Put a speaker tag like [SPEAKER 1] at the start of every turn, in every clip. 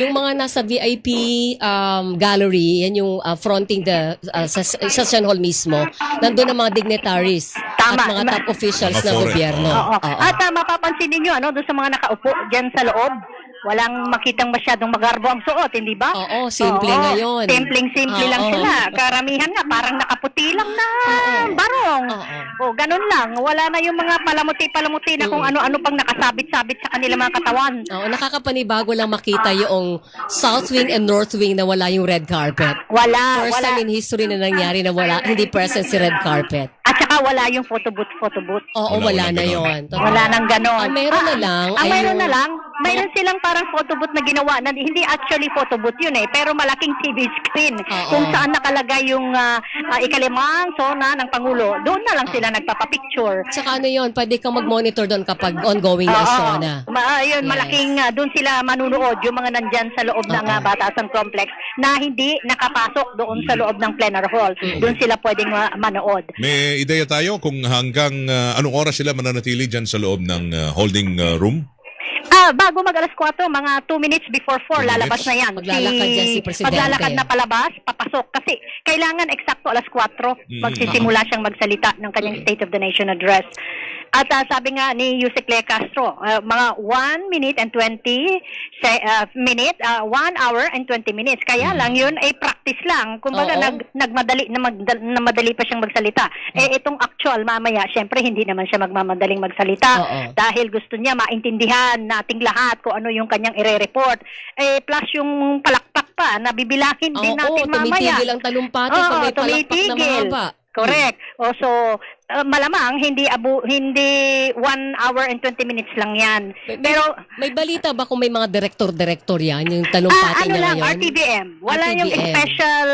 [SPEAKER 1] Yung mga nasa VIP gallery, yan yung fronting sa session hall mismo, nandun ang mga dignitaries
[SPEAKER 2] Tama.
[SPEAKER 1] at mga top officials
[SPEAKER 3] Mga
[SPEAKER 1] ng
[SPEAKER 3] foreign,
[SPEAKER 1] gobyerno.
[SPEAKER 2] Oo.
[SPEAKER 1] Oo.
[SPEAKER 2] At mapapansin ninyo, doon sa mga nakaupo dyan sa loob, walang makitang masyadong magarbo ang suot, hindi ba?
[SPEAKER 1] Oo, simple ngayon.
[SPEAKER 2] Simpleng-simple lang
[SPEAKER 1] Oo.
[SPEAKER 2] sila. Karamihan nga, parang nakaputi lang na barong. O, ganun lang. Wala na yung mga palamuti-palamuti na kung ano-ano pang nakasabit-sabit sa kanilang mga katawan.
[SPEAKER 1] Oo, nakakapanibago lang makita yung South Wing and North Wing na wala yung red carpet.
[SPEAKER 2] Wala.
[SPEAKER 1] First time in history na nangyari na wala, hindi present si red carpet.
[SPEAKER 2] At saka wala yung photo booth.
[SPEAKER 1] Oo, wala na yon.
[SPEAKER 2] Wala nang ganon.
[SPEAKER 1] Ang meron na lang
[SPEAKER 2] Ang
[SPEAKER 1] ay
[SPEAKER 2] meron
[SPEAKER 1] yung-
[SPEAKER 2] na lang, mayroon silang parang photo booth na ginawa na hindi actually photo booth yun pero malaking TV screen
[SPEAKER 1] Oo.
[SPEAKER 2] kung saan nakalagay yung ikalimang sona ng Pangulo. Doon na lang sila nagpapapicture.
[SPEAKER 1] Tsaka ano yun, pwede kang mag-monitor doon kapag ongoing na SONA.
[SPEAKER 2] Yun,
[SPEAKER 1] Yes.
[SPEAKER 2] malaking doon sila manunood yung mga nandyan sa loob ng Batasan Complex na hindi nakapasok doon sa loob ng plenary hall. Doon sila pwedeng manood.
[SPEAKER 3] May ideya tayo kung hanggang anong oras sila mananatili dyan sa loob ng holding room?
[SPEAKER 2] Bago mag alas 4, mga 2 minutes before 4,
[SPEAKER 3] 2
[SPEAKER 2] lalabas
[SPEAKER 3] minutes?
[SPEAKER 2] na yan.
[SPEAKER 1] Maglalakad yan si Presidente.
[SPEAKER 2] Maglalakad na palabas, papasok. Kasi kailangan eksakto alas 4, magsisimula siyang magsalita ng kanyang State of the Nation address. At sabi nga ni Yusek Lea Castro, mga 1 minute and 20 1 hour and 20 minutes. Kaya lang yun ay practice lang. Kumbaga
[SPEAKER 1] Oo.
[SPEAKER 2] nagmadali na madali pa siyang magsalita. Itong actual mamaya, syempre hindi naman siya magmamadaling magsalita
[SPEAKER 1] Oo.
[SPEAKER 2] dahil gusto niya maintindihan nating lahat kung ano yung kanyang ire-report. Plus yung palakpak pa na bibilangin din natin mamaya.
[SPEAKER 1] tumitigil ang talumpati pag may palakpak na
[SPEAKER 2] tumitigil.
[SPEAKER 1] mahaba.
[SPEAKER 2] Correct. So malamang hindi 1 hour and 20 minutes lang 'yan. Pero
[SPEAKER 1] May balita ba kung may mga direktor-direktor yan, yung talumpati
[SPEAKER 2] ano
[SPEAKER 1] niya
[SPEAKER 2] lang,
[SPEAKER 1] ngayon?
[SPEAKER 2] RTVM. Wala yung
[SPEAKER 1] RTVM.
[SPEAKER 2] special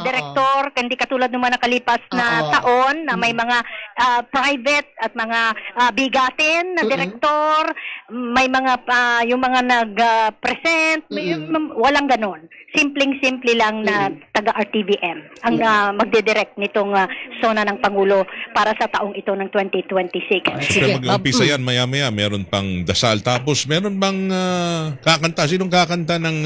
[SPEAKER 2] director, hindi katulad ng mga nakalipas na
[SPEAKER 1] Oo.
[SPEAKER 2] taon na may mga private at mga bigatin na director, may mga yung mga nag-present, walang ganon. Simpleng-simple lang na taga-RTVM ang magdidirect nitong SONA ng Pangulo para sa taong ito ng 2026.
[SPEAKER 1] Sige.
[SPEAKER 3] Siyempre mag-umpisa yan maya-maya, meron pang dasal. Tapos meron bang kakanta? Sinong kakanta ng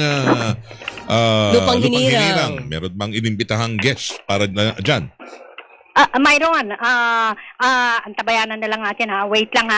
[SPEAKER 1] Lupang Hinirang?
[SPEAKER 3] Meron bang inimbitahang guest para dyan?
[SPEAKER 2] Mayroon. Antabayanan na lang natin Wait lang